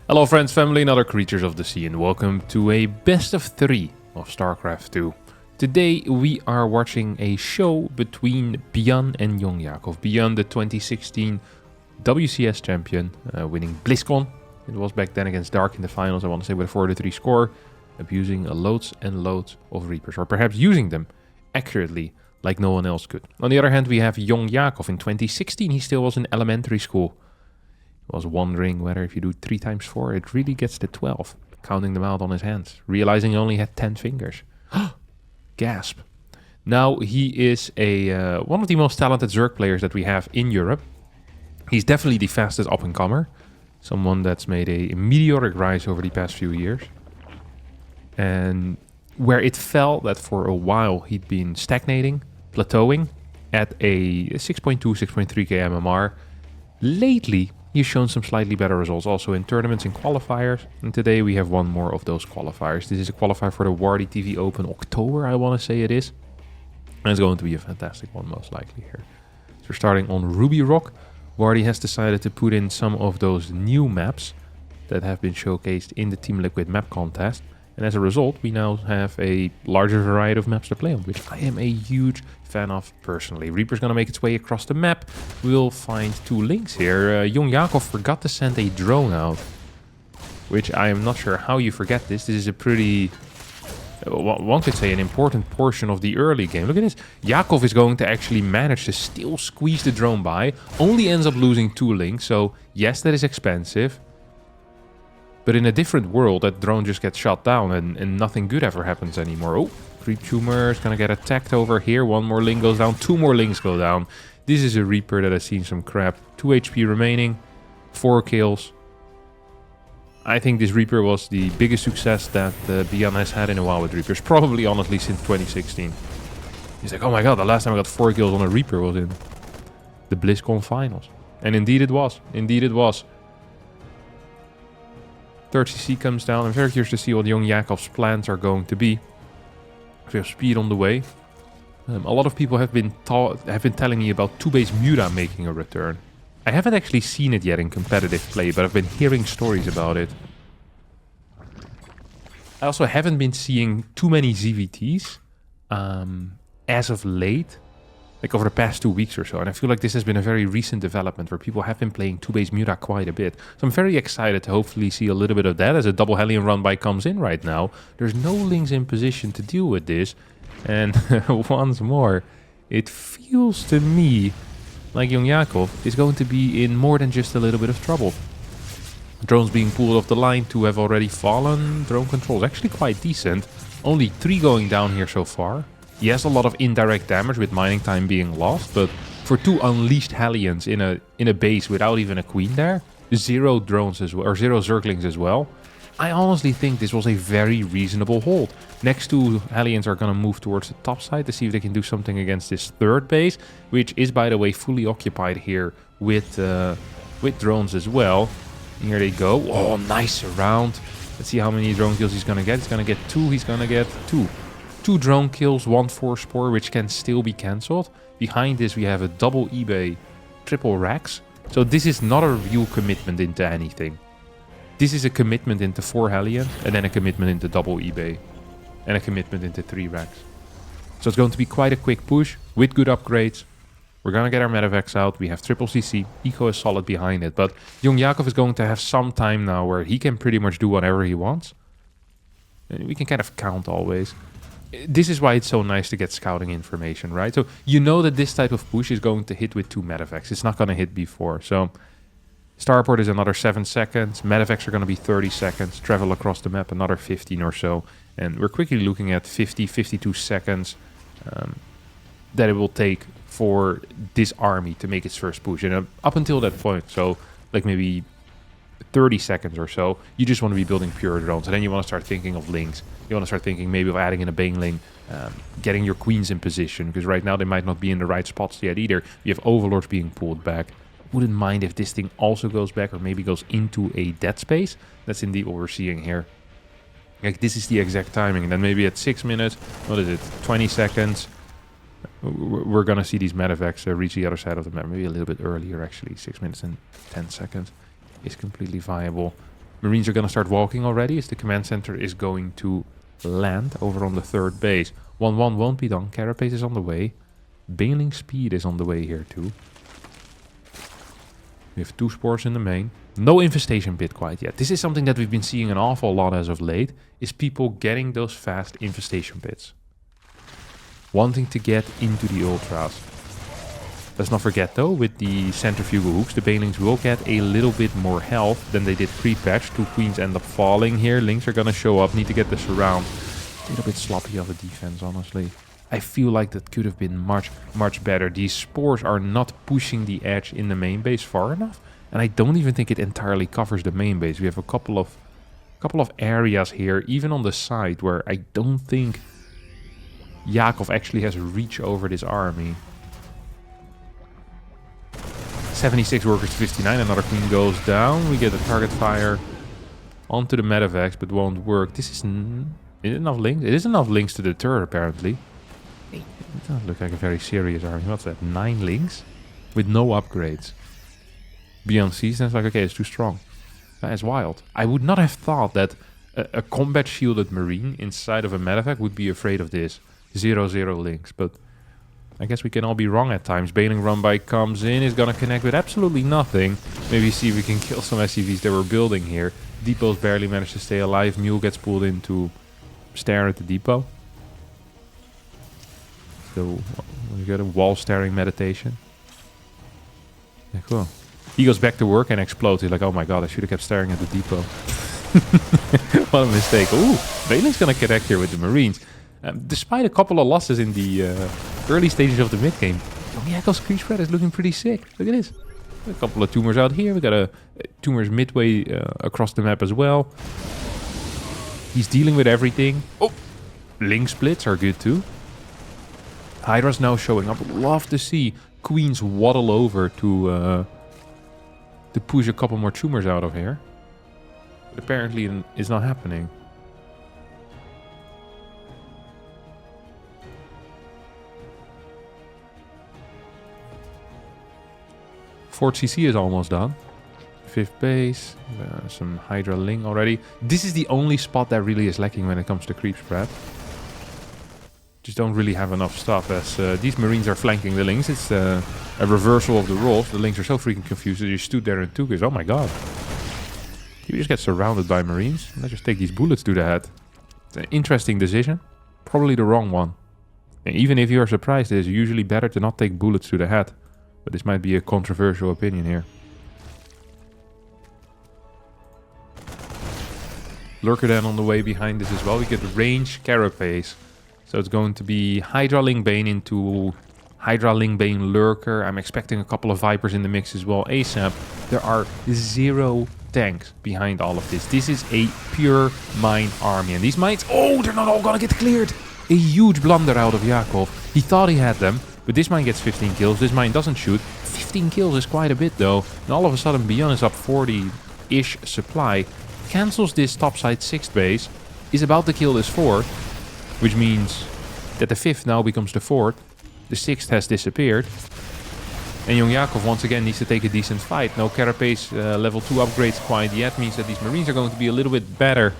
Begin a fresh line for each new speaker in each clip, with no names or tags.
Hello friends, family and other creatures of the sea, and welcome to a best of 3 of StarCraft 2. Today we are watching a show between Bjorn and Jon Jakov. Bjorn, the 2016 WCS champion, winning BlizzCon. It was back then against Dark in the finals, I want to say, with a 4-3 score, abusing loads and loads of Reapers, or perhaps using them accurately like no one else could. On the other hand, we have Jon Jakov. In 2016 he still was in elementary school. Was wondering whether if you do 3 times 4, it really gets to 12. Counting them out on his hands, realizing he only had 10 fingers. Gasp. Now he is one of the most talented Zerg players that we have in Europe. He's definitely the fastest up-and-comer. Someone that's made a meteoric rise over the past few years. And where it fell that for a while he'd been stagnating, plateauing at a 6.2, 6.3k MMR. Lately, he's shown some slightly better results also in tournaments and qualifiers. And today we have one more of those qualifiers. This is a qualifier for the Wardy TV Open October, I want to say it is. And it's going to be a fantastic one, most likely here. So we're starting on Ruby Rock. Wardy has decided to put in some of those new maps that have been showcased in the Team Liquid map contest. And as a result, we now have a larger variety of maps to play on, which I am a huge fan of personally. Reaper's gonna make its way across the map. We'll find 2 links here. Jon Jakov forgot to send a drone out, which I am not sure how you forget this. This is a pretty, one could say, an important portion of the early game. Look at this. Jakov is going to actually manage to still squeeze the drone by. Only ends up losing 2 links, so yes, that is expensive. But in a different world, that drone just gets shot down and nothing good ever happens anymore. Oh, Creep Tumor is going to get attacked over here. 1 more link goes down. 2 more links go down. This is a Reaper that has seen some crap. 2 HP remaining. 4 kills. I think this Reaper was the biggest success that Bjorn has had in a while with Reapers. Probably, honestly, since 2016. He's like, oh my god, the last time I got 4 kills on a Reaper was in the BlizzCon finals. And indeed it was. Indeed it was. 30C comes down. I'm very curious to see what Jon Jakov's plans are going to be. We have speed on the way. A lot of people have been telling me about 2-base Muta making a return. I haven't actually seen it yet in competitive play, but I've been hearing stories about it. I also haven't been seeing too many ZVTs as of late. Like over the past 2 weeks or so. And I feel like this has been a very recent development where people have been playing 2-base Muta quite a bit. So I'm very excited to hopefully see a little bit of that as a double Hellion run by comes in right now. There's no links in position to deal with this. And once more, it feels to me like Jon Jakov is going to be in more than just a little bit of trouble. Drones being pulled off the line, 2 have already fallen. Drone control is actually quite decent. Only 3 going down here so far. Yes, a lot of indirect damage with mining time being lost, but for 2 unleashed Hellions in a base without even a queen there, 0 drones as well, or 0 Zerglings as well, I honestly think this was a very reasonable hold. Next 2 Hellions are going to move towards the top side to see if they can do something against this 3rd base, which is, by the way, fully occupied here with drones as well. And here they go. Oh, nice round. Let's see how many drone kills he's going to get. He's going to get 2. He's going to get 2. 2 drone kills, 1 Force Spore, which can still be cancelled. Behind this we have a double eBay, triple racks. So this is not a real commitment into anything. This is a commitment into 4 Hellion, and then a commitment into double eBay. And a commitment into 3 racks. So it's going to be quite a quick push, with good upgrades. We're going to get our Medivacs out, we have triple CC, Eco is solid behind it. But Jon Jakov is going to have some time now where he can pretty much do whatever he wants. And we can kind of count always. This is why it's so nice to get scouting information, right? So you know that this type of push is going to hit with 2 Medivacs. It's not going to hit before. So Starport is another 7 seconds. Medivacs are going to be 30 seconds. Travel across the map another 15 or so. And we're quickly looking at 50, 52 seconds that it will take for this army to make its first push. And up until that point, so like maybe 30 seconds or so, you just want to be building pure drones. And then you want to start thinking of links. You want to start thinking maybe of adding in a Baneling, getting your queens in position, because right now they might not be in the right spots yet either. You have Overlords being pulled back. Wouldn't mind if this thing also goes back or maybe goes into a dead space. That's indeed what we're seeing here. Like, this is the exact timing. And then maybe at 6 minutes, what is it, 20 seconds, we're going to see these Medivacs reach the other side of the map. Maybe a little bit earlier, actually. 6 minutes and 10 seconds is completely viable. Marines are going to start walking already as the command center is going to land over on the third base. 1-1 won't be done. Carapace is on the way. Baneling speed is on the way here too. We have 2 spores in the main. No infestation bit quite yet. This is something that we've been seeing an awful lot as of late, is people getting those fast infestation bits. Wanting to get into the ultras. Let's not forget though, with the centrifugal hooks, the Banelings will get a little bit more health than they did pre-patch. 2 queens end up falling here. Lings are gonna show up, need to get the surround. A little bit sloppy of a defense, honestly. I feel like that could have been much, much better. These spores are not pushing the edge in the main base far enough. And I don't even think it entirely covers the main base. We have a couple of areas here, even on the side, where I don't think Yakov actually has reach over this army. 76 workers to 59. Another queen goes down. We get a target fire onto the medevacs, but won't work. This is it enough links? It is enough links to deter, apparently. It doesn't look like a very serious army. What's that? 9 links? With no upgrades. Beyond season, it's like, okay, it's too strong. That is wild. I would not have thought that a combat shielded marine inside of a medevac would be afraid of this. 0-0 links, but I guess we can all be wrong at times. Baneling run by comes in, is gonna connect with absolutely nothing. Maybe see if we can kill some SCVs that we're building here. Depots barely managed to stay alive. Mule gets pulled in to stare at the depot. So we got a wall staring meditation. Yeah, cool. He goes back to work and explodes. He's like, oh my god, I should have kept staring at the depot. What a mistake. Ooh, Baneling's gonna connect here with the Marines. Despite a couple of losses in the early stages of the mid-game, Yakov's creep spread is looking pretty sick. Look at this. A couple of tumors out here. We got a tumors midway across the map as well. He's dealing with everything. Oh, link splits are good too. Hydra's now showing up. Love to see queens waddle over to push a couple more tumors out of here. But apparently it's not happening. Fort CC is almost done. 5th base. Some Hydra Ling already. This is the only spot that really is lacking when it comes to creep spread. Just don't really have enough stuff as these Marines are flanking the Lings. It's a reversal of the roles. The Lings are so freaking confused that you stood there and took it. Oh my god. You just get surrounded by Marines. Let's just take these bullets to the head. It's an interesting decision. Probably the wrong one. And even if you're surprised, it is usually better to not take bullets to the head. But this might be a controversial opinion here. Lurker then on the way behind this as well. We get range Carapace. So it's going to be Hydra Ling Bane into Hydra Ling Bane Lurker. I'm expecting a couple of Vipers in the mix as well ASAP. There are 0 tanks behind all of this. This is a pure mine army. And these mines, oh, they're not all gonna get cleared. A huge blunder out of Yakov. He thought he had them. But this mine gets 15 kills. This mine doesn't shoot. 15 kills is quite a bit though. And all of a sudden Beyond is up 40-ish supply. Cancels this topside 6th base. Is about to kill this 4th. Which means that the 5th now becomes the 4th. The 6th has disappeared. And young Yakov once again needs to take a decent fight. No Carapace level 2 upgrades quite yet. Means that these Marines are going to be a little bit better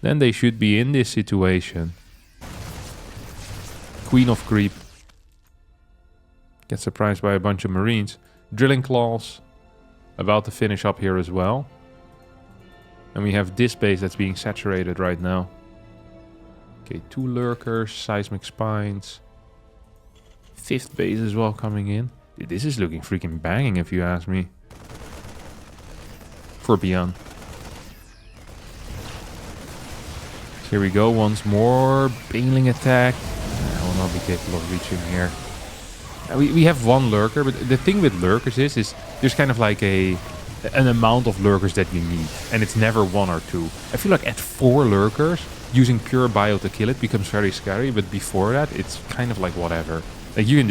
than they should be in this situation. Queen of Creep. Gets surprised by a bunch of Marines. Drilling Claws. About to finish up here as well. And we have this base that's being saturated right now. Okay, 2 Lurkers, Seismic Spines. 5th base as well coming in. Dude, this is looking freaking banging if you ask me. For Beyond. Here we go, once more. Baneling attack. I will not be capable of reaching here. We have 1 Lurker, but the thing with Lurkers is there's kind of like an amount of Lurkers that you need. And it's never 1 or 2. I feel like at 4 Lurkers, using pure bio to kill it becomes very scary. But before that, it's kind of like whatever. Like you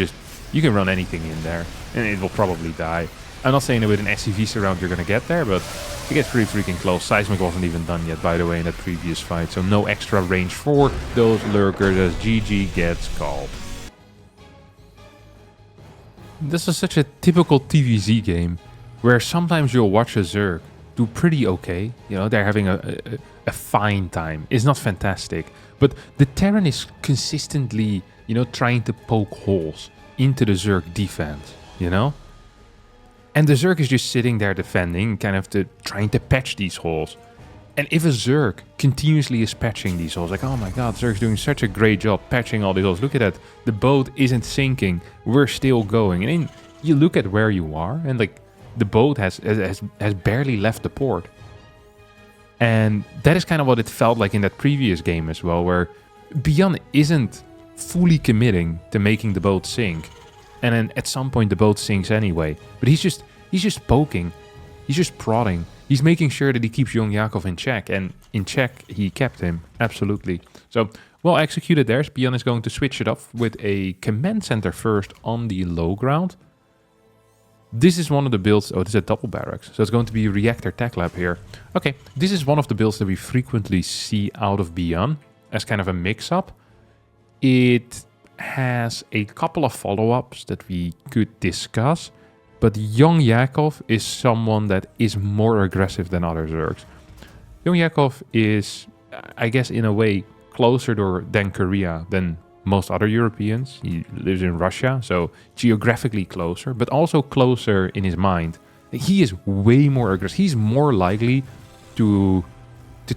can run anything in there and it will probably die. I'm not saying that with an SCV surround you're gonna get there, but it gets pretty freaking close. Seismic wasn't even done yet, by the way, in that previous fight. So no extra range for those Lurkers as GG gets called. This is such a typical TVZ game, where sometimes you'll watch a Zerg do pretty okay. You know, they're having a fine time. It's not fantastic, but the Terran is consistently, you know, trying to poke holes into the Zerg defense, you know? And the Zerg is just sitting there defending, kind of trying to patch these holes. And if a Zerg continuously is patching these holes, like, oh my god, Zerg's doing such a great job patching all these holes. Look at that. The boat isn't sinking. We're still going. And then you look at where you are, and like, the boat has barely left the port. And that is kind of what it felt like in that previous game as well, where Beyond isn't fully committing to making the boat sink. And then at some point the boat sinks anyway. But he's just poking. He's just prodding. He's making sure that he keeps Young Yakov in check. And in check, he kept him. Absolutely. So, well executed there. Beyond is going to switch it up with a command center first on the low ground. This is one of the builds. Oh, this is a double barracks. So it's going to be a reactor tech lab here. Okay, this is one of the builds that we frequently see out of Beyond as kind of a mix-up. It has a couple of follow-ups that we could discuss. But Young Yakov is someone that is more aggressive than other Zergs. Young Yakov is, I guess, in a way, closer than Korea than most other Europeans. He lives in Russia, so geographically closer, but also closer in his mind. He is way more aggressive. He's more likely to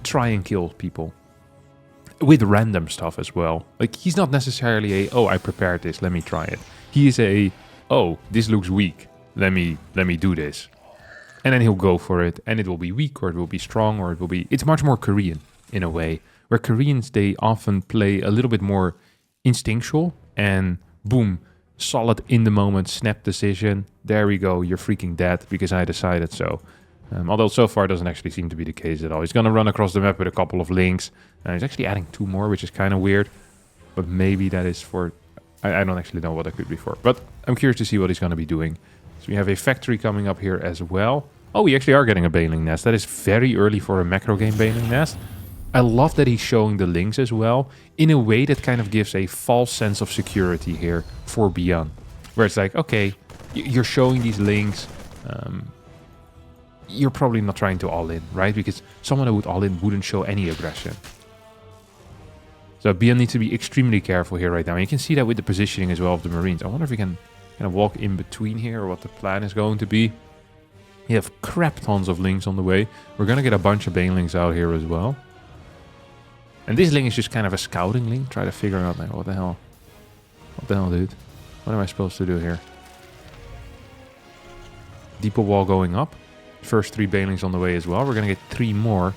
try and kill people with random stuff as well. Like, he's not necessarily oh, I prepared this, let me try it. He is oh, this looks weak. Let me do this. And then he'll go for it, and it will be weak, or it will be strong, or it will be... It's much more Korean, in a way. Where Koreans, they often play a little bit more instinctual, and boom, solid in the moment, snap decision. There we go, you're freaking dead, because I decided so. Although so far it doesn't actually seem to be the case at all. He's going to run across the map with a couple of links. He's actually adding 2 more, which is kind of weird. But maybe that is for... I don't actually know what that could be for. But I'm curious to see what he's going to be doing. So we have a factory coming up here as well. Oh, we actually are getting a Baneling nest. That is very early for a macro game Baneling nest. I love that he's showing the links as well, in a way that kind of gives a false sense of security here for Beyond. Where it's like, okay, you're showing these links. You're probably not trying to all in, right? Because someone who would all in wouldn't show any aggression. So Beyond needs to be extremely careful here right now. And you can see that with the positioning as well of the Marines. I wonder if we can kind of walk in between here, or what the plan is going to be. You have crap tons of links on the way. We're going to get a bunch of Banelings out here as well. And this link is just kind of a scouting link. Try to figure out, like, what the hell? What the hell, dude? What am I supposed to do here? Depot wall going up. First 3 Banelings on the way as well. We're going to get 3 more.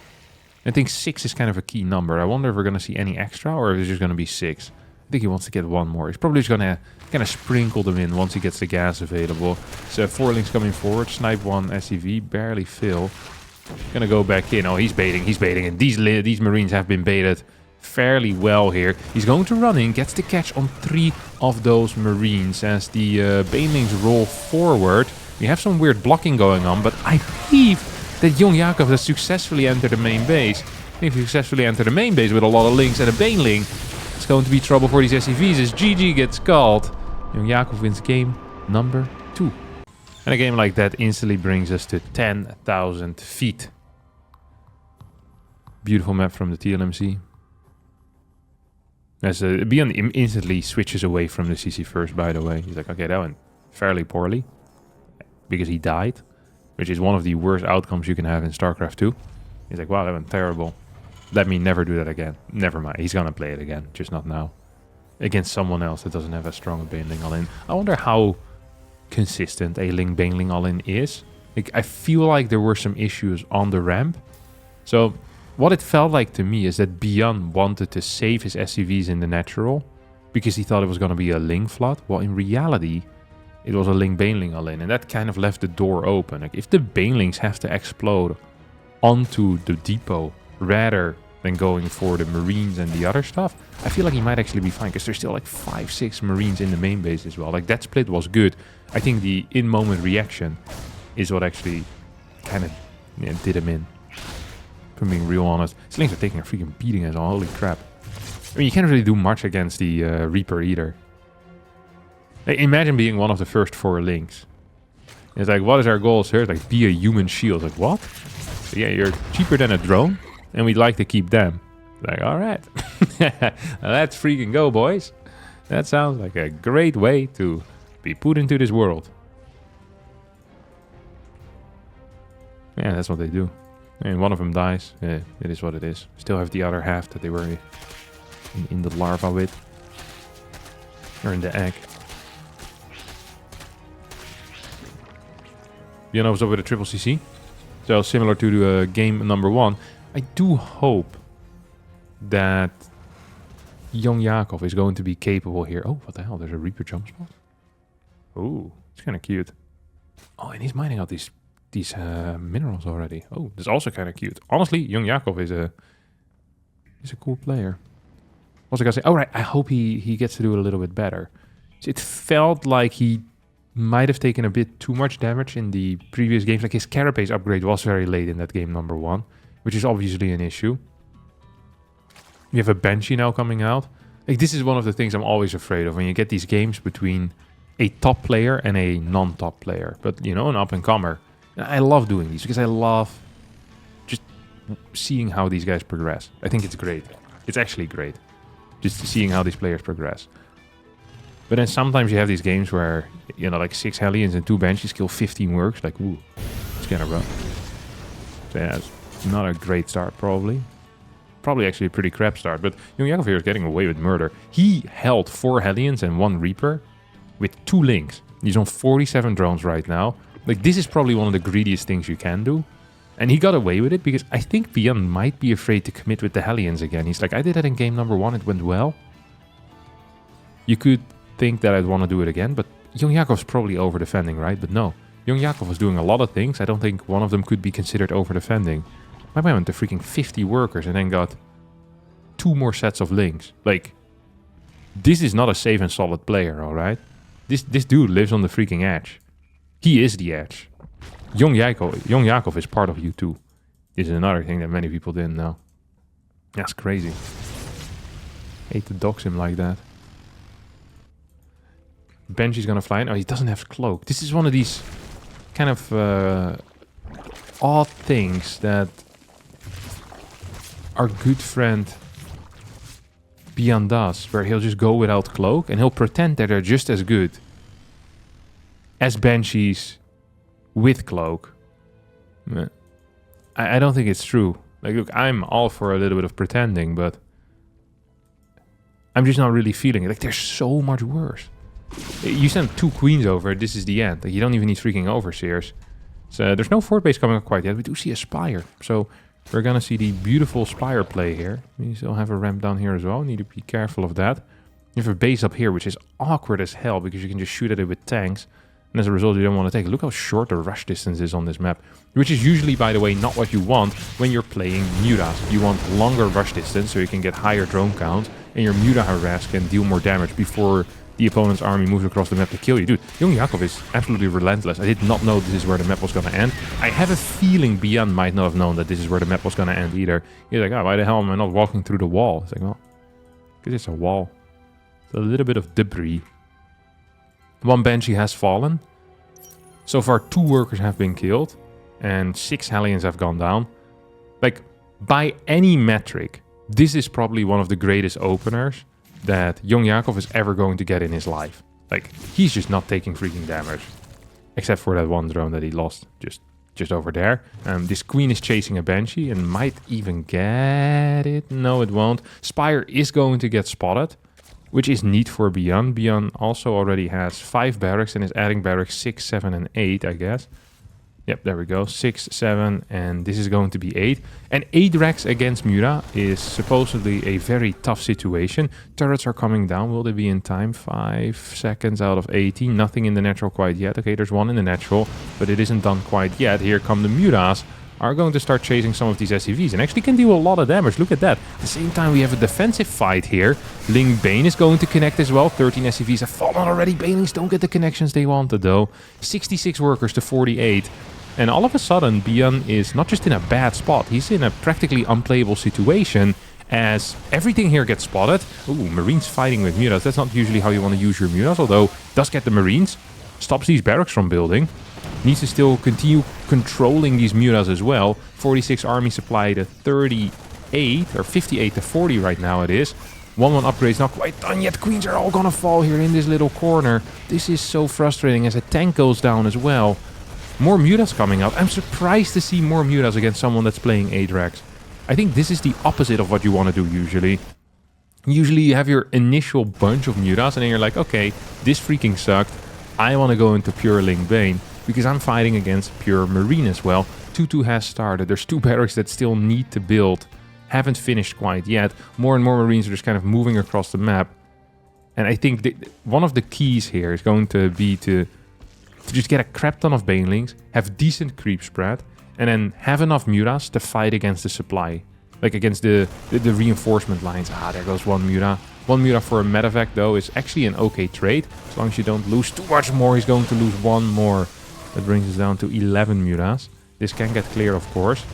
I think 6 is kind of a key number. I wonder if we're going to see any extra, or if it's just going to be 6. I think he wants to get 1 more. He's probably just going to kind of sprinkle them in once he gets the gas available. So 4 links coming forward. Snipe 1 SCV. Barely fill. Gonna go back in. Oh, he's baiting. He's baiting. And these Marines have been baited fairly well here. He's going to run in. Gets the catch on 3 of those Marines as the Banelings roll forward. We have some weird blocking going on, but I believe that Young Yakov has successfully entered the main base. If you successfully enter the main base with a lot of links and a Baneling, it's going to be trouble for these SCVs as GG gets called. Young Yakov wins game number 2. And a game like that instantly brings us to 10,000 feet. Beautiful map from the TLMC. As Beyond instantly switches away from the CC first, by the way. He's like, okay, that went fairly poorly. Because he died. Which is one of the worst outcomes you can have in StarCraft 2. He's like, wow, that went terrible. Let me never do that again. Never mind. He's gonna play it again. Just not now. Against someone else that doesn't have a strong Baneling all-in. I wonder how consistent a Ling Baneling all-in is. Like, I feel like there were some issues on the ramp. So what it felt like to me is that Beyond wanted to save his SCVs in the natural because he thought it was going to be a Ling flood. Well, in reality, it was a Ling Baneling all-in, and that kind of left the door open. Like, if the Banelings have to explode onto the depot rather than going for the Marines and the other stuff, I feel like he might actually be fine, because there's still like 5-6 Marines in the main base as well. Like, that split was good. I think the in-moment reaction is what actually kind of did him in. If I'm being real honest. Slings are taking a freaking beating as well. Holy crap. I mean, you can't really do much against the Reaper either. Like, imagine being one of the first 4 links. It's like, what is our goal, sir? It's like, be a human shield. Like, what? Yeah, you're cheaper than a drone, and we'd like to keep them. Like, all right. Let's freaking go, boys. That sounds like a great way to be put into this world. Yeah, that's what they do. And one of them dies. Yeah, it is what it is. Still have the other half that they were in the larva with. Or in the egg. You know what's up with the triple CC? So similar to the game number 1. I do hope that young Yakov is going to be capable here. Oh, what the hell? There's a Reaper jump spot. Ooh, it's kind of cute. Oh, and he's mining out these minerals already. Oh, that's also kind of cute. Honestly, young Yakov is a cool player. Also, gotta say, all right, I hope he gets to do it a little bit better. It felt like he might have taken a bit too much damage in the previous games. Like his carapace upgrade was very late in that game number 1, which is obviously an issue. You have a Banshee now coming out. Like this is one of the things I'm always afraid of when you get these games between a top player and a non-top player. But you know, an up-and-comer. I love doing these because I love just seeing how these guys progress. I think it's great. It's actually great. Just seeing how these players progress. But then sometimes you have these games where, you know, like 6 Hellions and 2 Banshees kill 15 works. Like, ooh, it's kind of rough. So yeah, it's not a great start, probably. Probably actually a pretty crap start. But young Yakov here is getting away with murder. He held 4 Hellions and 1 Reaper with 2 Lings. He's on 47 drones right now. Like, this is probably one of the greediest things you can do. And he got away with it because I think Beyond might be afraid to commit with the Hellions again. He's like, I did that in game number 1, it went well. You could think that I'd want to do it again, but young Yakov's probably over-defending, right? But no, young Yakov was doing a lot of things. I don't think one of them could be considered over-defending. My man went to freaking 50 workers and then got 2 more sets of links. Like, this is not a safe and solid player, alright? This dude lives on the freaking edge. He is the edge. Young Yakov is part of you too. This is another thing that many people didn't know. That's crazy. Hate to dox him like that. Banshee's gonna fly in. Oh, he doesn't have cloak. This is one of these kind of odd things that our good friend Beyond does, where he'll just go without cloak and he'll pretend that they're just as good as Banshees with cloak. I don't think it's true. Like, look, I'm all for a little bit of pretending, but I'm just not really feeling it. Like, they're so much worse. You send 2 queens over, this is the end. Like, you don't even need freaking overseers. So there's no fort base coming up quite yet. We do see a spire. So we're gonna see the beautiful spire play here. We still have a ramp down here as well. Need to be careful of that. You have a base up here, which is awkward as hell because you can just shoot at it with tanks. And as a result, you don't want to take it. Look how short the rush distance is on this map. Which is usually, by the way, not what you want when you're playing Mutas. You want longer rush distance so you can get higher drone count. And your Muta harass can deal more damage before the opponent's army moves across the map to kill you. Dude, young Yakov is absolutely relentless. I did not know this is where the map was going to end. I have a feeling Beyond might not have known that this is where the map was going to end either. He's like, oh, why the hell am I not walking through the wall? It's like, well, because it's a wall. It's a little bit of debris. 1 Banshee has fallen. So far, 2 workers have been killed. And 6 Hellions have gone down. Like, by any metric, this is probably one of the greatest openers that young Yakov is ever going to get in his life. Like, he's just not taking freaking damage. Except for that 1 drone that he lost just over there. This queen is chasing a Banshee and might even get it. No, it won't. Spire is going to get spotted, which is neat for Beyond. Beyond also already has 5 barracks and is adding barracks 6, 7, and 8, I guess. Yep, there we go. 6, 7, and this is going to be 8. And 8 racks against Muta is supposedly a very tough situation. Turrets are coming down. Will they be in time? 5 seconds out of 18. Nothing in the natural quite yet. Okay, there's 1 in the natural, but it isn't done quite yet. Here come the Mutas. Are going to start chasing some of these SCVs and actually can deal a lot of damage. Look at that. At the same time, we have a defensive fight here. Ling Bane is going to connect as well. 13 SCVs have fallen already. Banelings don't get the connections they wanted, though. 66 workers to 48. And all of a sudden, Beyond is not just in a bad spot. He's in a practically unplayable situation as everything here gets spotted. Ooh, Marines fighting with Mutas. That's not usually how you want to use your Mutas, although does get the Marines. Stops these barracks from building. Needs to still continue controlling these Mutas as well. 46 army supply to 38, or 58 to 40 right now it is. 1-1 upgrade's not quite done yet. Queens are all gonna fall here in this little corner. This is so frustrating as a tank goes down as well. More Mutas coming out. I'm surprised to see more Mutas against someone that's playing Adrax. I think this is the opposite of what you want to do usually. Usually you have your initial bunch of Mutas and then you're like, okay, this freaking sucked. I want to go into pure Ling Bane because I'm fighting against pure Marine as well. 2-2 has started. There's 2 barracks that still need to build. Haven't finished quite yet. More and more Marines are just kind of moving across the map. And I think one of the keys here is going to be to just get a crap ton of Banelings, have decent creep spread, and then have enough Mutas to fight against the supply. Like against the reinforcement lines. Ah, there goes 1 Muta. 1 Muta for a medevac though is actually an okay trade. As long as you don't lose too much more, he's going to lose 1 more. That brings us down to 11 Mutas. This can get clear, of course.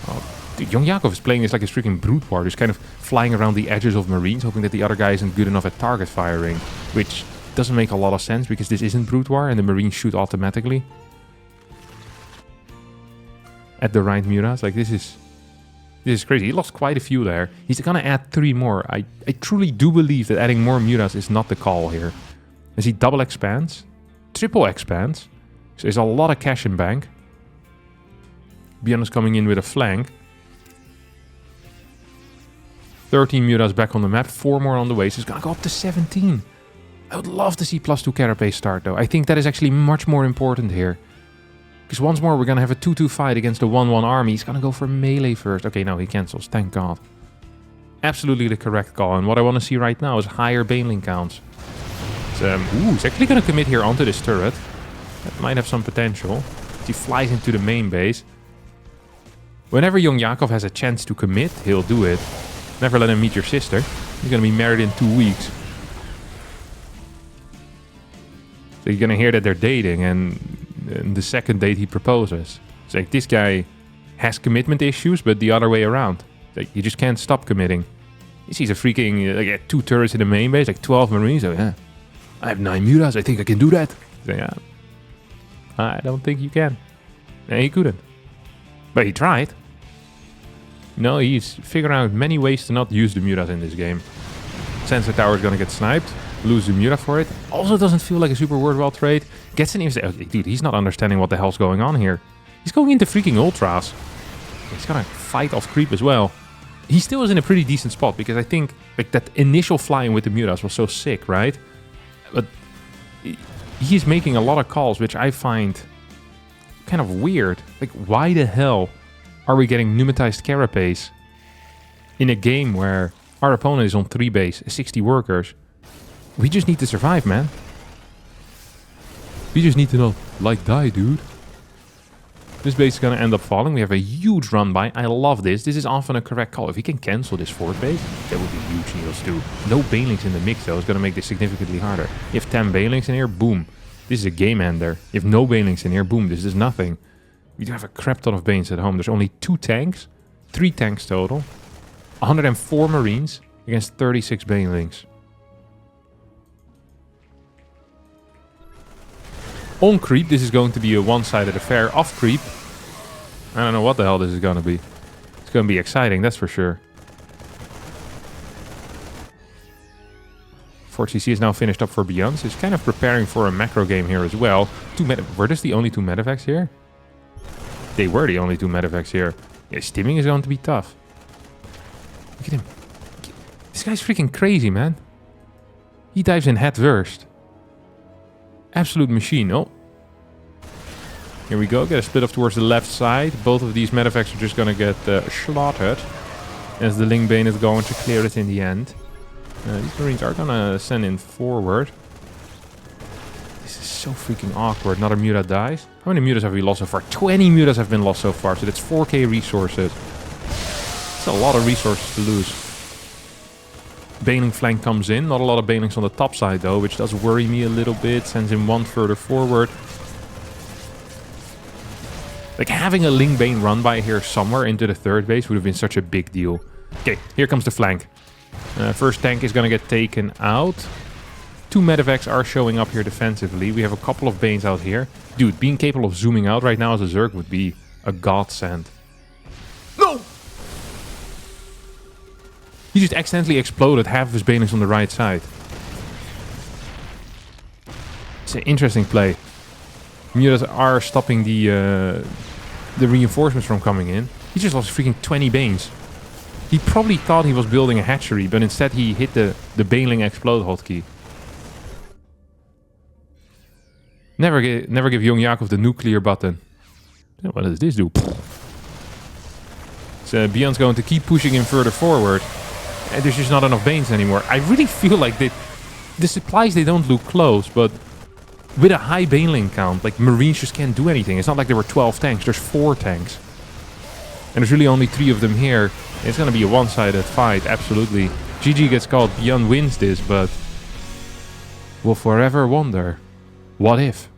Oh, dude, Young Yakov is playing this like a freaking brute war. Just kind of flying around the edges of Marines, hoping that the other guy isn't good enough at target firing. Which doesn't make a lot of sense because this isn't brute war and the Marines shoot automatically. At the right Mutas. Like this is crazy. He lost quite a few there. He's gonna add 3 more. I truly do believe that adding more Mutas is not the call here. As he double expands, triple expands. So there's a lot of cash in bank. Beyond coming in with a flank. 13 Mutas back on the map. 4 more on the way. So it's gonna go up to 17. I would love to see +2 carapace start though. I think that is actually much more important here. Because once more we're going to have a 2-2 fight against the 1-1 army. He's going to go for melee first. Okay, no, he cancels. Thank God. Absolutely the correct call. And what I want to see right now is higher Baneling counts. He's actually going to commit here onto this turret. That might have some potential. He flies into the main base. Whenever Young Yakov has a chance to commit, he'll do it. Never let him meet your sister. He's going to be married in 2 weeks. So you're going to hear that they're dating and the second date he proposes. It's like this guy has commitment issues, but the other way around. Like you just can't stop committing. He sees a freaking like 2 turrets in the main base, like 12 Marines. So yeah, I have 9 Mutas. I think I can do that. So, yeah, I don't think you can. Yeah, he couldn't, but he tried. No, he's figuring out many ways to not use the Mutas in this game. Sensor tower is gonna get sniped. Lose the Muta for it. Also doesn't feel like a super worthwhile trade. Gets an even... Okay, dude, he's not understanding what the hell's going on here. He's going into freaking Ultras. He's gonna fight off creep as well. He still is in a pretty decent spot because I think like that initial flying with the Mutas was so sick, right? But he's making a lot of calls, which I find kind of weird. Like, why the hell are we getting pneumatized carapace in a game where our opponent is on 3 base, 60 workers? We just need to survive, man. We just need to not, like, die, dude. This base is going to end up falling. We have a huge run by. I love this. This is often a correct call. If he can cancel this 4th base, that would be huge news too. No Banelings in the mix, though, is going to make this significantly harder. You have 10 Banelings in here, boom. This is a game ender. You have no Banelings in here, boom. This is nothing. We do have a crap ton of Banes at home. There's only 2 tanks. 3 tanks total. 104 Marines against 36 Banelings. On creep, this is going to be a one-sided affair. Off creep, I don't know what the hell this is going to be. It's going to be exciting, that's for sure. Fort CC is now finished up for Beyond. So he's kind of preparing for a macro game here as well. Were this the only 2 medevacs here? They were the only 2 medevacs here. Yeah, stimming is going to be tough. Look at him. This guy's freaking crazy, man. He dives in head first. Absolute machine. Oh. Here we go. Get a split off towards the left side. Both of these medevacs are just going to get slaughtered. As the Ling Bane is going to clear it in the end. These Marines are going to send in forward. This is so freaking awkward. Another Muta dies. How many Mutas have we lost so far? 20 Mutas have been lost so far. So that's 4k resources. That's a lot of resources to lose. Baneling flank comes in. Not a lot of Banelings on the top side though, which does worry me a little bit. Sends him 1 further forward. Like having a Ling Bane run by here somewhere into the 3rd base would have been such a big deal. Okay, here comes the flank. First tank is going to get taken out. 2 medevacs are showing up here defensively. We have a couple of Banes out here. Dude, being capable of zooming out right now as a Zerg would be a godsend. No! He just accidentally exploded half of his Banelings on the right side. It's an interesting play. Mutas are stopping the reinforcements from coming in. He just lost freaking 20 Banes. He probably thought he was building a hatchery, but instead he hit the Baneling explode hotkey. Never give young Yakov the nuclear button. What does this do? So Beyond's going to keep pushing him further forward. And there's just not enough Banes anymore. I really feel like the supplies, they don't look close, but with a high Baneling count, like Marines just can't do anything. It's not like there were 12 tanks, there's 4 tanks. And there's really only 3 of them here. It's gonna be a one-sided fight, absolutely. GG gets called, Beyond wins this, but we'll forever wonder, what if?